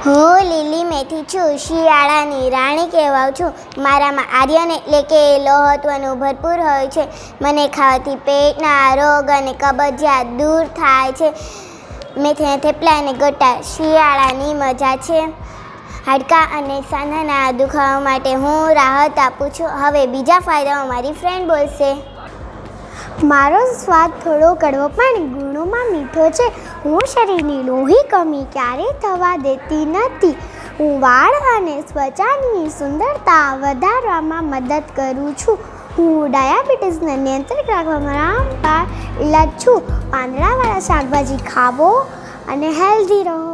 હું લીલી મેથી છું, શિયાળાની રાણી કહેવાઉં છું. મારામાં આર્યન એટલે કે લોહતત્વનું ભરપૂર હોય છે. મને ખાવાથી પેટના રોગ અને કબજિયાત દૂર થાય છે. મેથીના થેપલા અને ગોટા શિયાળાની મજા છે. હાડકાં અને સાંધાના દુખાવા માટે હું રાહત આપું છું. હવે બીજા ફાયદાઓ મારી ફ્રેન્ડ બોલશે. મારો સ્વાદ થોડો કડવો પણ ગુણોમાં મીઠો છે. હું શરીરની લોહી કમી ક્યારેય થવા દેતી નથી. હું વાળ અને ત્વચાની સુંદરતા વધારવામાં મદદ કરું છું. હું ડાયાબિટીસને નિયંત્રિત રાખવામાં ઇલાજ છું. પાંદડાવાળા શાકભાજી ખાવો અને હેલ્ધી રહો.